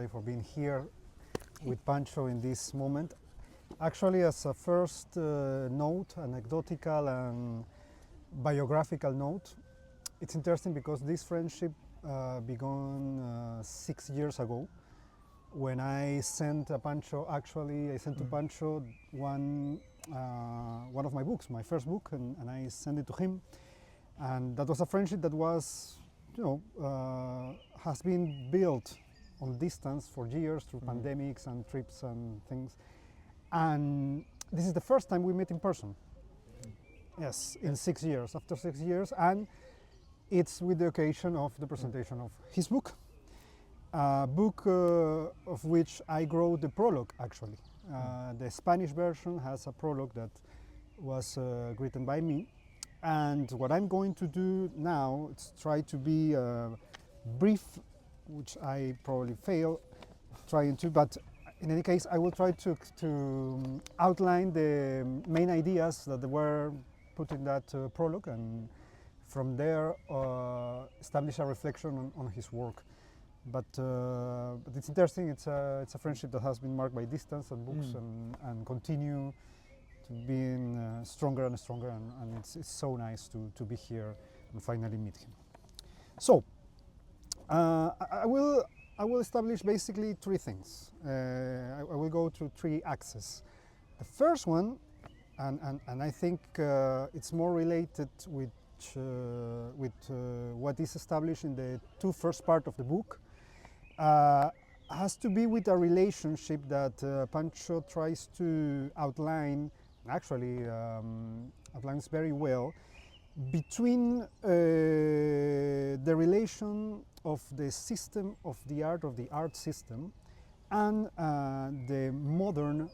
everybody for being here with Pancho in this moment. Actually, as a first note, anecdotal and biographical note, it's interesting because this friendship began 6 years ago when I sent to Pancho one of my books, my first book, and I sent it to him. And that was a friendship that was, has been built on distance for years through pandemics and trips and things. And this is the first time we met in person. Yes, in 6 years, after 6 years, and it's with the occasion of the presentation of his book. A book of which I wrote the prologue, actually. The Spanish version has a prologue that was written by me. And what I'm going to do now is try to be brief, which I probably fail trying to, but in any case, I will try to outline the main ideas that were put in that prologue, and from there establish a reflection on his work. But it's interesting. It's a friendship that has been marked by distance and books, and continue to being stronger and stronger. And it's so nice to be here and finally meet him. So I will establish basically three things. I will go through three axes. The first one, and I think it's more related with what is established in the two first part of the book, has to be with a relationship that Pancho tries to outline, actually outlines very well, between the relation of the system of the art system, and the modern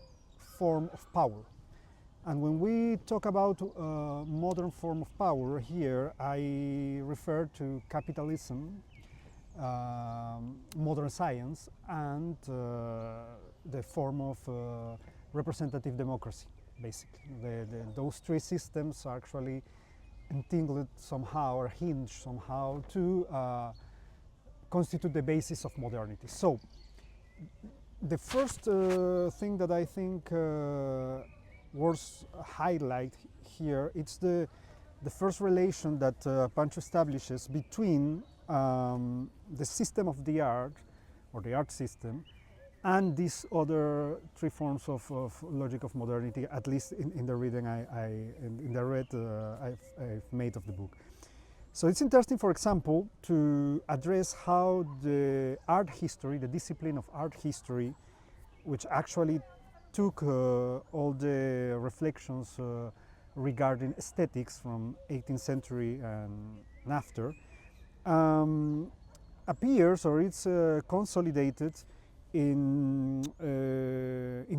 form of power. And when we talk about modern form of power here, I refer to capitalism, modern science, and the form of representative democracy, basically. Those three systems are actually entangled somehow or hinged somehow to constitute the basis of modernity. So the first thing that I think worth highlight here, it's the first relation that Pancho establishes between the system of the art, or the art system, and these other three forms of logic of modernity, at least in the reading I've made of the book. So it's interesting, for example, to address how the art history, the discipline of art history, which actually took all the reflections regarding aesthetics from 18th century and after, appears, or it's consolidated in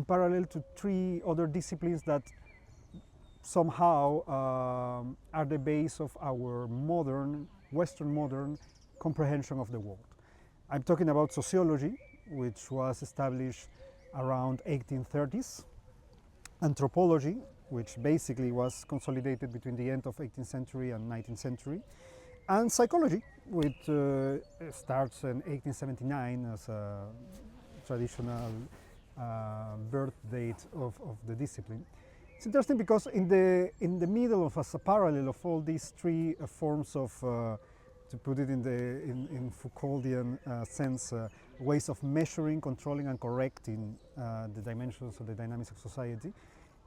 parallel to three other disciplines that somehow are the base of our Western modern comprehension of the world. I'm talking about sociology, which was established around 1830s, anthropology, which basically was consolidated between the end of 18th century and 19th century, and psychology, which starts in 1879 as a traditional birth date of the discipline. It's interesting because in the middle of, as a parallel of all these three forms of, to put it in Foucauldian sense, ways of measuring, controlling, and correcting the dimensions of the dynamics of society.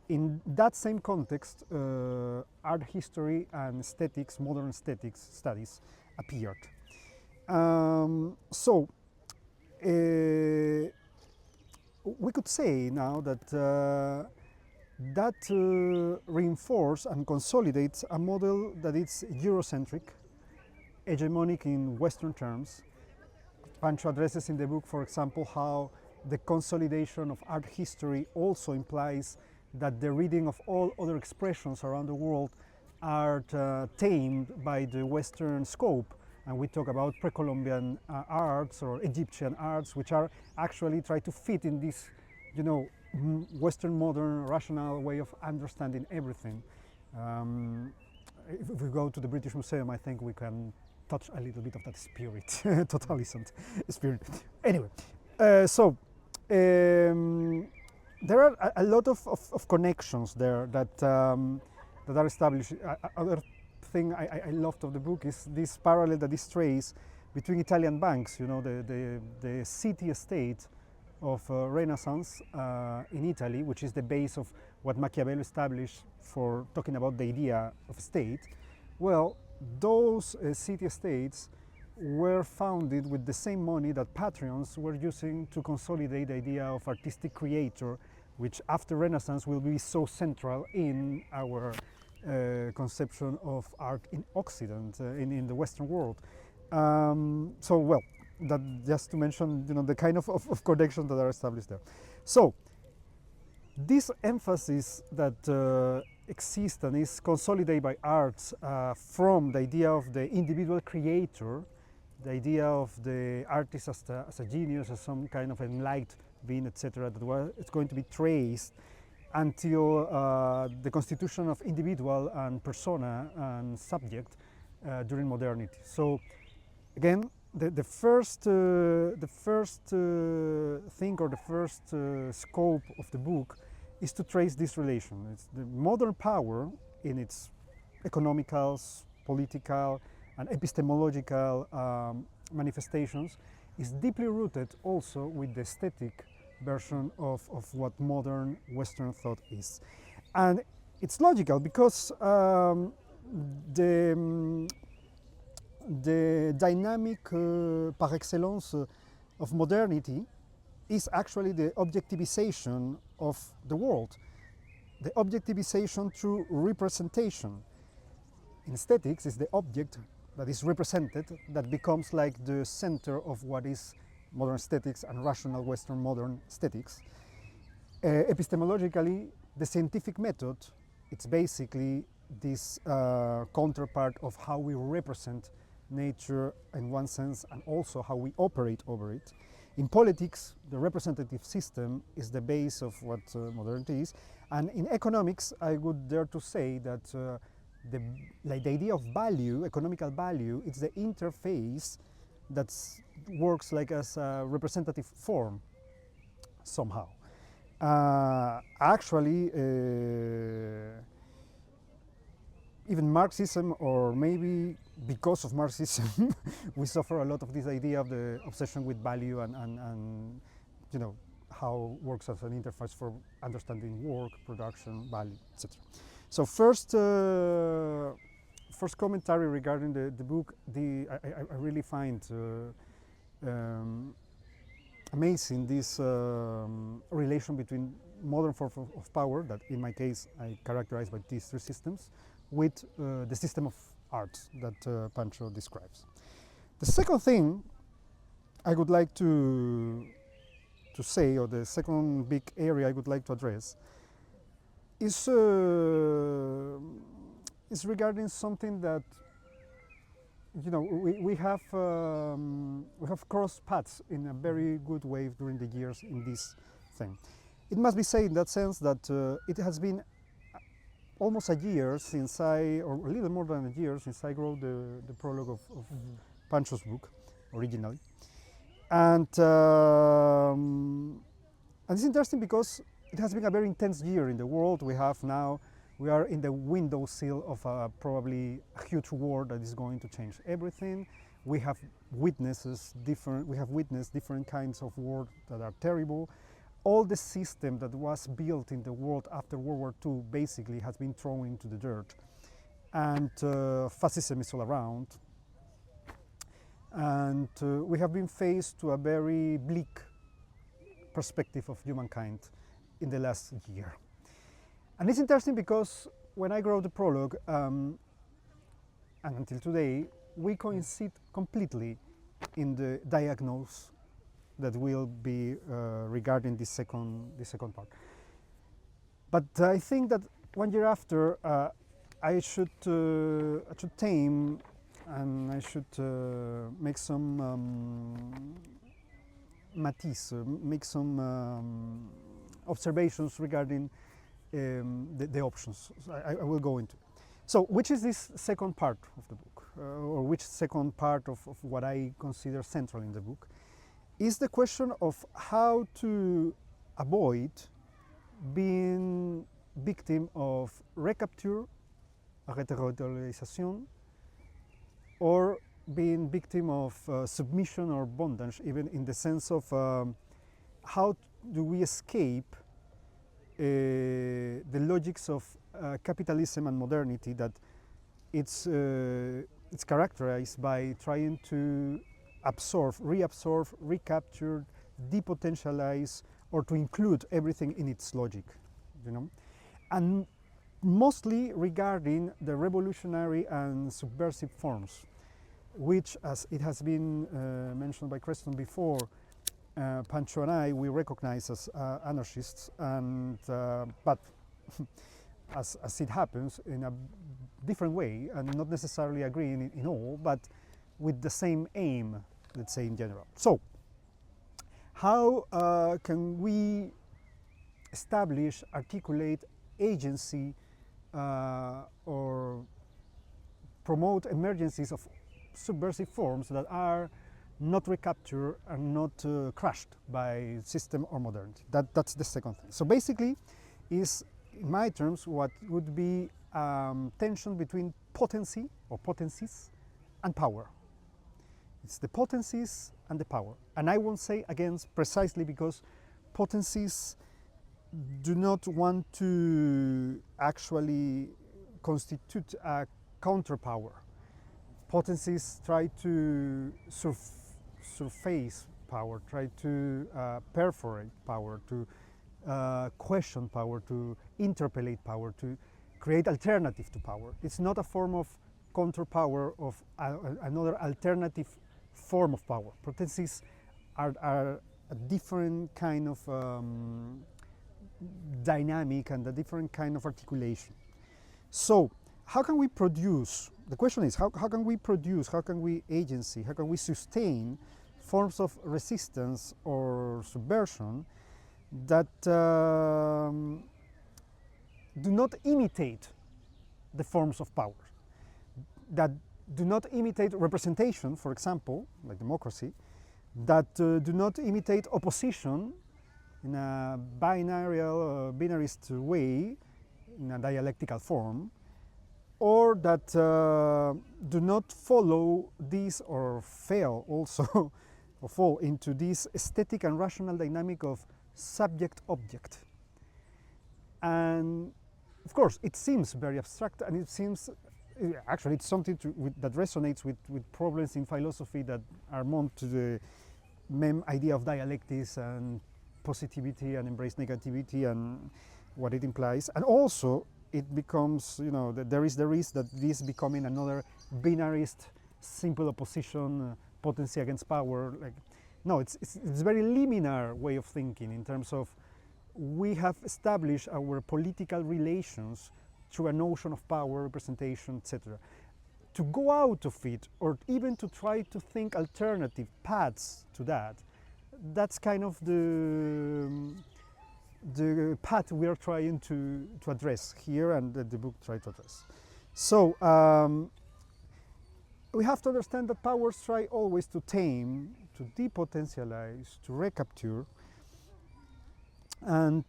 In that same context, art history and aesthetics, modern aesthetics studies appeared. So we could say now that reinforces and consolidates a model that is Eurocentric, hegemonic in Western terms. Pancho addresses in the book, for example, how the consolidation of art history also implies that the reading of all other expressions around the world are tamed by the Western scope. And we talk about pre-Columbian arts or Egyptian arts, which are actually try to fit in this, Western modern rational way of understanding everything. If we go to the British Museum, I think we can touch a little bit of that spirit, totalisant spirit. Anyway, So there are a lot of connections there that are established. Other thing I loved of the book is this parallel that is traced between Italian banks. You know, the city-state of Renaissance in Italy, which is the base of what Machiavelli established for talking about the idea of state. Well, those city-states were founded with the same money that patrons were using to consolidate the idea of artistic creator, which after Renaissance will be so central in our conception of art in Occident, in the Western world. So, well, that just to mention, you know, the kind of connections that are established there. So, this emphasis that exists and is consolidated by arts from the idea of the individual creator, the idea of the artist as a genius, as some kind of enlightened being, etc., that it's going to be traced until the constitution of individual and persona and subject during modernity. So, again, the first thing or the first scope of the book is to trace this relation. It's the modern power in its economical, political, and epistemological manifestations is deeply rooted also with the aesthetic version of what modern Western thought is. And it's logical because the dynamic par excellence of modernity is actually the objectivization of the world, the objectivization through representation. In aesthetics, is the object that is represented that becomes like the center of what is modern aesthetics and rational Western modern aesthetics. Epistemologically, the scientific method, it's basically this counterpart of how we represent nature in one sense and also how we operate over it. In politics, the representative system is the base of what modernity is. And in economics, I would dare to say that the idea of value, economical value, it's the interface that works like as a representative form somehow. Actually, even Marxism, or maybe because of Marxism, we suffer a lot of this idea of the obsession with value and you know, how works as an interface for understanding work, production, value, etc. So first commentary regarding the book, I really find amazing this relation between modern form of power, that in my case I characterize by these three systems, with the system of art that Pancho describes. The second thing I would like to say, or the second big area I would like to address, is regarding something that, you know, we have crossed paths in a very good way during the years in this thing. It must be said in that sense that it has been almost a year since or a little more than a year since I wrote the prologue of Pancho's book originally, and it's interesting because it has been a very intense year in the world. We are in the windowsill of probably a huge war that is going to change everything. We have witnessed different kinds of war that are terrible. All the system that was built in the world after World War II basically has been thrown into the dirt, and fascism is all around. And we have been faced to a very bleak perspective of humankind in the last year. And it's interesting because when I wrote the prologue, and until today, we coincide completely in the diagnosis that will be regarding this second part. But I think that 1 year after, I should tame and I should make some matiz, make some observations regarding the options. I will go into it. So, which is this second part of the book, or which second part of what I consider central in the book? is the question of how to avoid being victim of recapture, reterritorialization, or being victim of submission or bondage, even in the sense of how do we escape the logics of capitalism and modernity, that it's characterized by trying to absorb, reabsorb, recapture, depotentialize, or to include everything in its logic, you know, and mostly regarding the revolutionary and subversive forms, which, as it has been mentioned by Castro before, Pancho and I, we recognize as anarchists, and but as it happens, in a different way, and not necessarily agreeing in all, but with the same aim, let's say, in general. So, how can we establish, articulate agency or promote emergencies of subversive forms that are not recaptured and not crushed by system or modernity? That's the second thing. So basically, is, in my terms, what would be tension between potency or potencies and power. It's the potencies and the power. And I won't say against, precisely because potencies do not want to actually constitute a counterpower. Potencies try to surface power, try to perforate power, to question power, to interpellate power, to create alternative to power. It's not a form of counterpower of another alternative form of power. Potencies are a different kind of dynamic and a different kind of articulation. So, how can we produce? The question is, how can we produce, how can we agency, how can we sustain forms of resistance or subversion that do not imitate the forms of power, that do not imitate representation, for example, like democracy, that do not imitate opposition in a binarist way, in a dialectical form, or that do not follow this or fail also or fall into this aesthetic and rational dynamic of subject-object. And of course, it seems very abstract, and it seems, actually, it's something that resonates with problems in philosophy that are more to the main idea of dialectics and positivity and embrace negativity and what it implies. And also, it becomes, you know, that there is the risk that this becoming another binarist, simple opposition, potency against power. Like, no, it's a very linear way of thinking in terms of we have established our political relations through a notion of power, representation, etc. To go out of it, or even to try to think alternative paths to that, that's kind of the path we are trying to address here, and the book tries to address. So we have to understand that powers try always to tame, to depotentialize, to recapture, and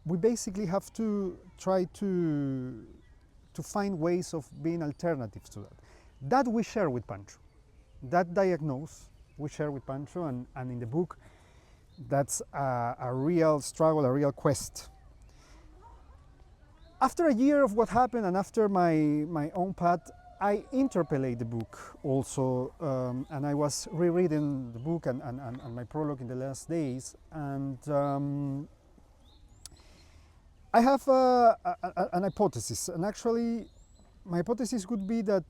we basically have to try to find ways of being alternatives to that. That we share with Pancho. That diagnose we share with Pancho, and in the book, that's a real struggle, a real quest. After a year of what happened, and after my own path, I interpolate the book also, and I was rereading the book and my prologue in the last days, and I have an hypothesis, and actually my hypothesis would be that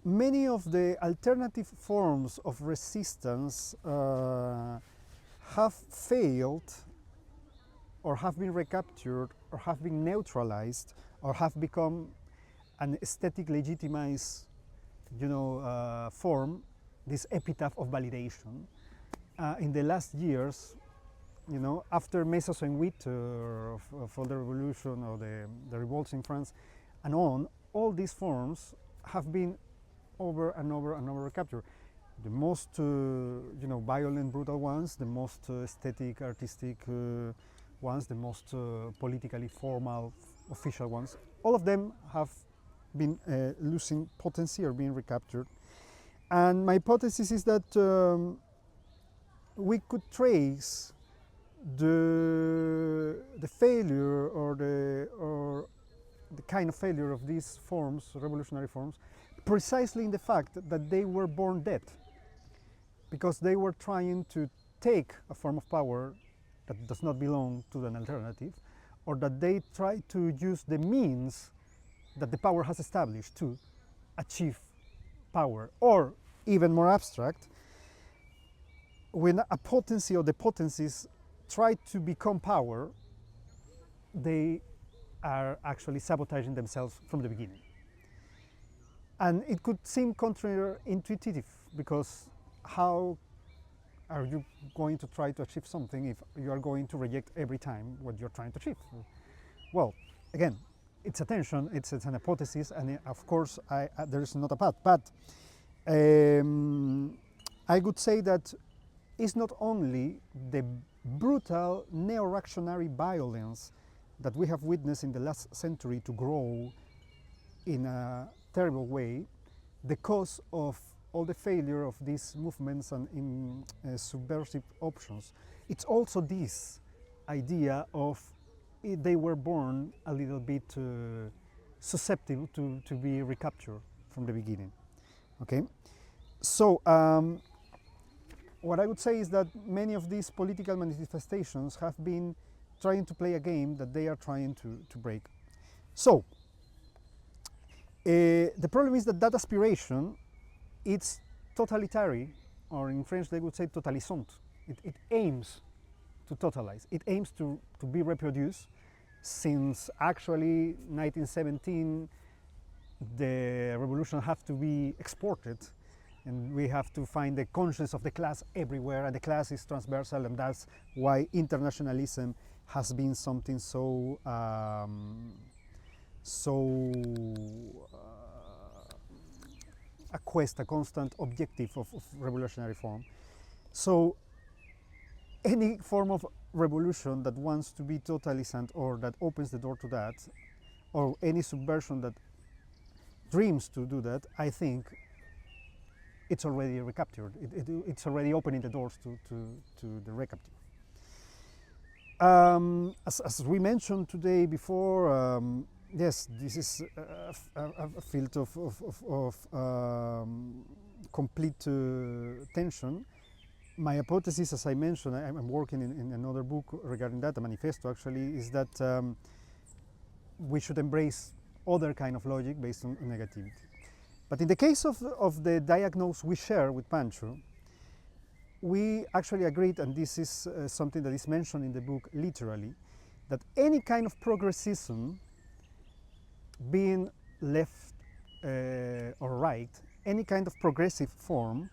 many of the alternative forms of resistance have failed, or have been recaptured, or have been neutralized, or have become an aesthetic legitimized, you know, form, this epitaph of validation. In the last years, you know, after Mai 68, for the revolution or the revolts in France, and on, all these forms have been over and over and over recaptured. The most, violent, brutal ones, the most aesthetic, artistic ones, the most politically formal, official ones. All of them have been losing potency or being recaptured. And my hypothesis is that we could trace the failure or the kind of failure of these forms, revolutionary forms, precisely in the fact that they were born dead, because they were trying to take a form of power that does not belong to an alternative, or that they try to use the means that the power has established to achieve power. Or even more abstract, when a potency or the potencies try to become power, they are actually sabotaging themselves from the beginning. And it could seem counterintuitive, because how are you going to try to achieve something if you are going to reject every time what you're trying to achieve? Well, again, it's a tension, it's an hypothesis, and of course there is not a path. But I would say that it's not only the brutal neo-reactionary violence that we have witnessed in the last century to grow in a terrible way, the cause of all the failure of these movements and in subversive options. It's also this idea of they were born a little bit susceptible to be recaptured from the beginning. Okay, so what I would say is that many of these political manifestations have been trying to play a game that they are trying to break. So the problem is that aspiration, it's totalitarian, or in French they would say totalisant. It aims to totalize. It aims to be reproduced. Since actually 1917, the revolution have to be exported, and we have to find the conscience of the class everywhere, and the class is transversal, and that's why internationalism has been something so a quest, a constant objective of revolutionary form. So any form of revolution that wants to be totalisant, or that opens the door to that, or any subversion that dreams to do that, I think it's already recaptured. It's already opening the doors to the recapture. As we mentioned today before, yes, this is a field of complete tension. My hypothesis, as I mentioned, I'm working in another book regarding that, a manifesto actually, is that we should embrace other kind of logic based on negativity. But in the case of the diagnosis we share with Pancho, we actually agreed, and this is something that is mentioned in the book literally, that any kind of progressism, being left or right, any kind of progressive form,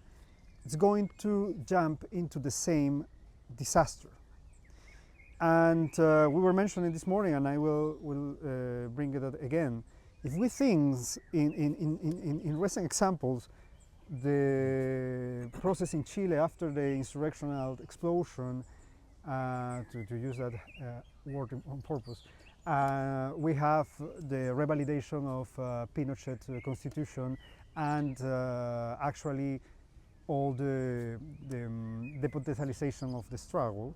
it's going to jump into the same disaster. And we were mentioning this morning, and I will bring it up again. If we think in recent examples, the process in Chile after the insurrectional explosion, to use that word on purpose, we have the revalidation of Pinochet's constitution, and actually all the depotentialization of the struggle.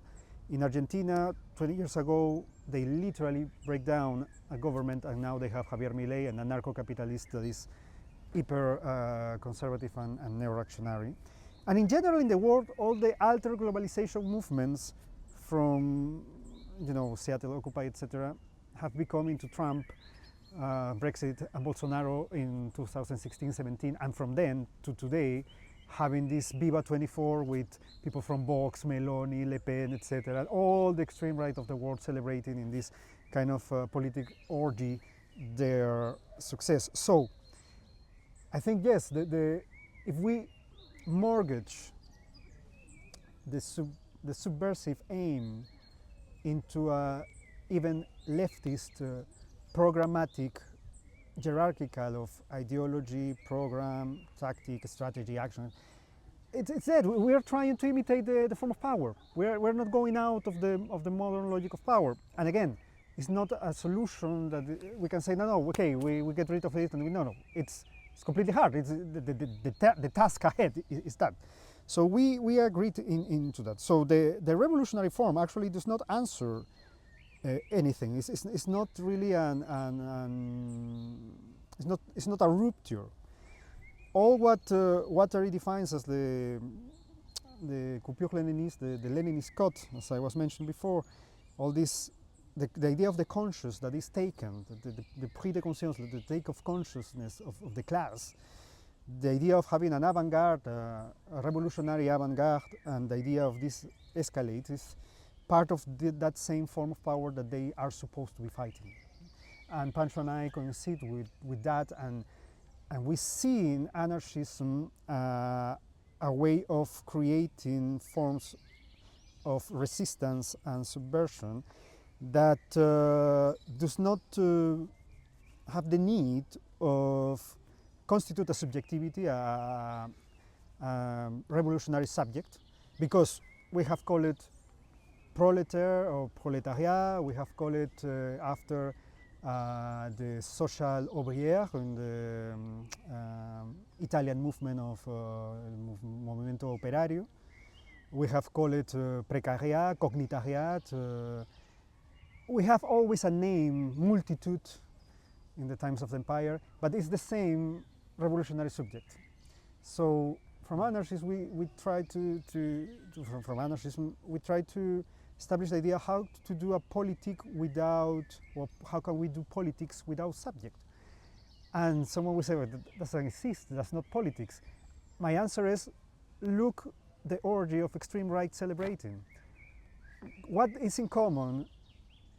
In Argentina, 20 years ago, they literally break down a government, and now they have Javier Milei, an anarcho-capitalist that is hyper conservative and neo-reactionary. And in general in the world, all the alter globalization movements from Seattle Occupy, etc., have become into Trump, Brexit, and Bolsonaro in 2016-17, and from then to today, having this Viva 24 with people from Vox, Meloni, Le Pen, etc., all the extreme right of the world celebrating in this kind of political orgy their success. So I think, yes, if we mortgage the subversive aim into a even leftist programmatic hierarchical of ideology, program, tactic, strategy, action, it's that we are trying to imitate the form of power. We're not going out of the modern logic of power. And again, it's not a solution that we can say no, okay, we get rid of it, and no, it's completely hard. It's the task ahead is that. So we agreed into that. So the revolutionary form actually does not answer anything. It's not really it's not a rupture. All what Guattari defines as the coupure Leninist, the Leninist cut, as I was mentioned before, all this, the idea of the conscious that is taken, the prise de conscience, the take of consciousness of the class, the idea of having an avant-garde, a revolutionary avant-garde, and the idea of this escalate is part of that same form of power that they are supposed to be fighting. And Pancho and I coincide with that, and we see in anarchism a way of creating forms of resistance and subversion that does not have the need of constitute a subjectivity, a revolutionary subject, because we have called it proletaire or proletariat, we have called it after the social ouvrière in the Italian movement of Movimento Operario. We have called it precariat, cognitariat. We have always a name, multitude, in the times of the empire, but it's the same revolutionary subject. So from anarchism, we try from anarchism, we try to establish the idea how to do a politic without, or how can we do politics without subject? And someone will say, well, that doesn't exist, that's not politics. My answer is, look the orgy of extreme right celebrating. What is in common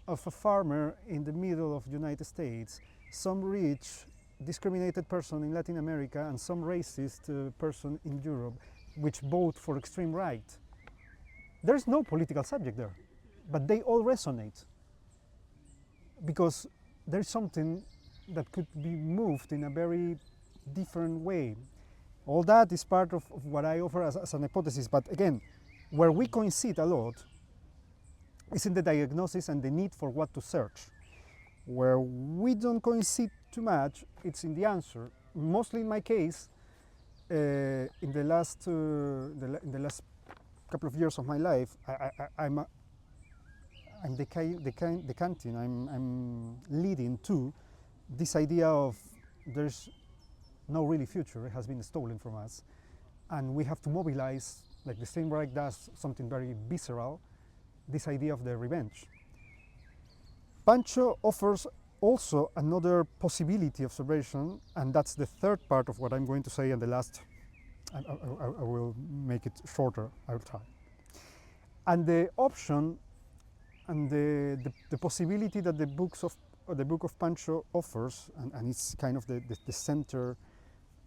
of a farmer in the middle of the United States, some rich, discriminated person in Latin America, and some racist person in Europe, which vote for extreme right? There's no political subject there, but they all resonate because there's something that could be moved in a very different way. All that is part of what I offer as an hypothesis, but again, where we coincide a lot is in the diagnosis and the need for what to search. Where we don't coincide too much, it's in the answer. Mostly in my case, in the last couple of years of my life, I'm decanting, I'm leading to this idea of there's no really future, it has been stolen from us, and we have to mobilize, like the extreme right does, something very visceral, this idea of the revenge. Pancho offers also another possibility of subversion, and that's the third part of what I'm going to say, and the last, I will make it shorter, I'll try. And the option and the possibility that the book of Pancho offers, and it's kind of the center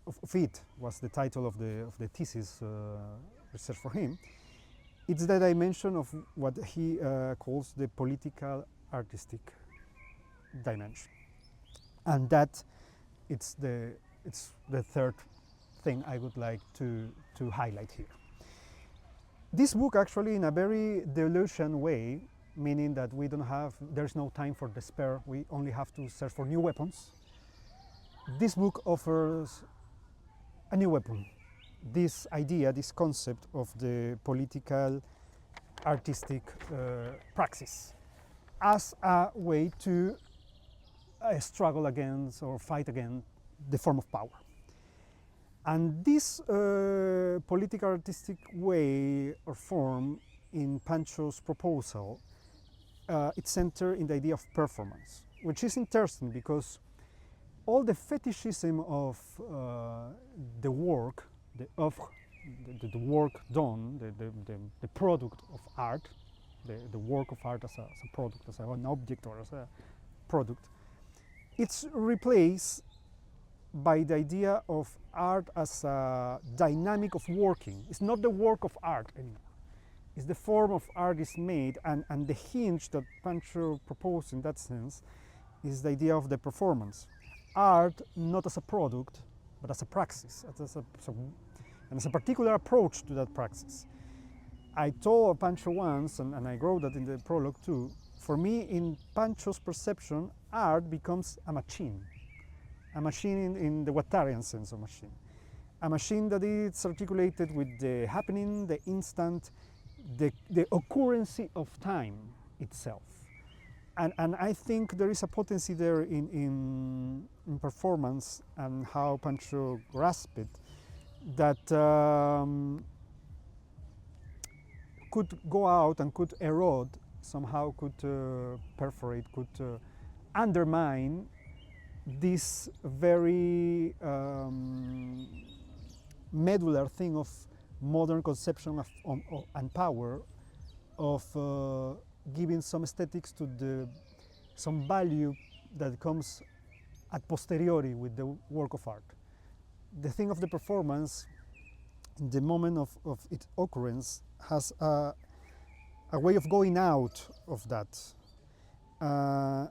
of it, was the title of the thesis research for him. It's the dimension of what he calls the political artistic dimension, and that it's the third thing I would like to highlight here. This book actually, in a very Deleuzian way, meaning that there's no time for despair, we only have to search for new weapons. This book offers a new weapon, this idea, this concept of the political artistic praxis as a way to struggle against or fight against the form of power. And this political artistic way or form in Pancho's proposal, it's centered in the idea of performance, which is interesting because all the fetishism of the work, the work done, the product of art, the work of art as a product, as an object or as a product, it's replaced by the idea of art as a dynamic of working. It's not the work of art anymore. It's the form of art is made, and the hinge that Pancho proposed in that sense is the idea of the performance. Art not as a product, but as a praxis. and it's a particular approach to that praxis. I told Pancho once, and I wrote that in the prologue too, for me, in Pancho's perception, art becomes a machine in the Wattarian sense of machine. A machine that is articulated with the happening, the instant, the occurrency of time itself. And I think there is a potency there in performance and how Pancho grasped it that could go out and could erode, somehow could perforate, could undermine this very medular thing of modern conception of, and power of giving some aesthetics to some value that comes a posteriori with the work of art. The thing of the performance, in the moment of its occurrence, has a way of going out of that. To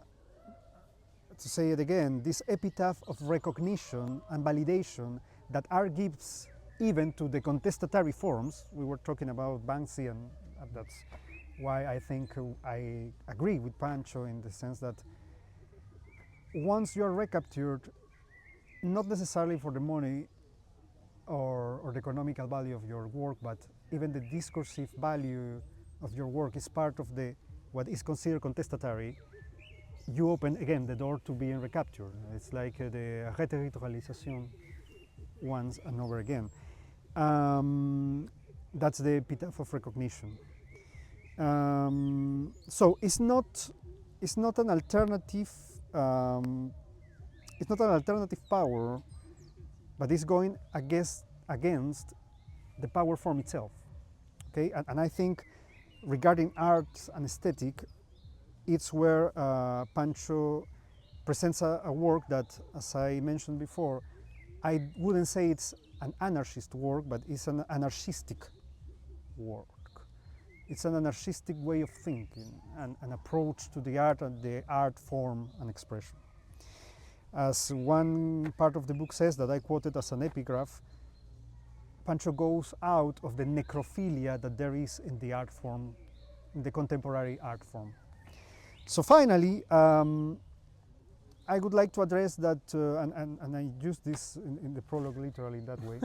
say it again, this epitaph of recognition and validation that art gives even to the contestatory forms. We were talking about Banksy, and that's why I think I agree with Pancho in the sense that once you are recaptured, not necessarily for the money or the economical value of your work, but even the discursive value of your work is part of what is considered contestatory, you open again the door to being recaptured. It's like the reterritorialization once and over again. That's the epitaph of recognition. So it's not an alternative. It's not an alternative power, but it's going against the power form itself. Okay, and I think regarding art and aesthetic, it's where Pancho presents a work that, as I mentioned before, I wouldn't say it's an anarchist work, but it's an anarchistic work. It's an anarchistic way of thinking and an approach to the art and the art form and expression. As one part of the book says, that I quoted as an epigraph, Pancho goes out of the necrophilia that there is in the art form, in the contemporary art form. So finally, I would like to address that, and I use this in the prologue literally in that way.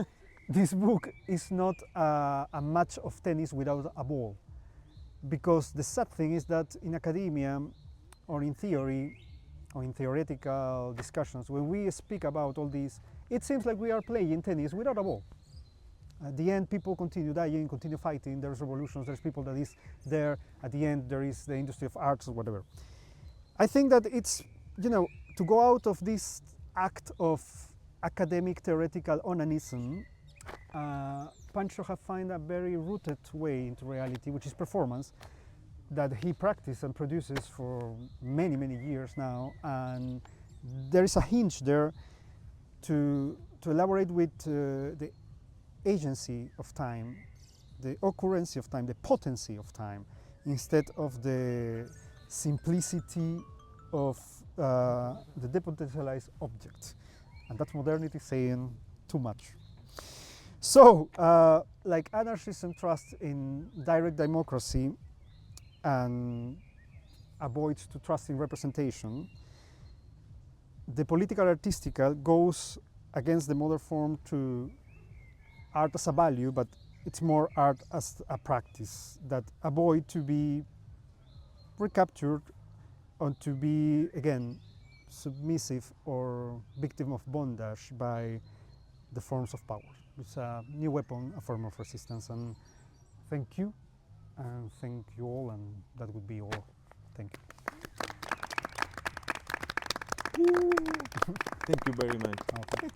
This book is not a match of tennis without a ball, because the sad thing is that in academia or in theory or in theoretical discussions, when we speak about all these, it seems like we are playing tennis without a ball. At the end, people continue dying, continue fighting, there's revolutions, there's people that is there. At the end, there is the industry of arts or whatever. I think that it's, to go out of this act of academic theoretical onanism, Pancho has found a very rooted way into reality, which is performance, that he practices and produces for many, many years now. And there is a hinge there to elaborate with the agency of time, the occurrence of time, the potency of time, instead of the simplicity of the depotentialized object. And that's modernity saying too much. So, like anarchism trusts in direct democracy and avoids to trust in representation, the political artistical goes against the modern form to art as a value, but it's more art as a practice that avoid to be recaptured or to be, again, submissive or victim of bondage by the forms of power. It's a new weapon, a form of resistance. And thank you, and thank you all, and that would be all. Thank you. Thank you very much. Okay.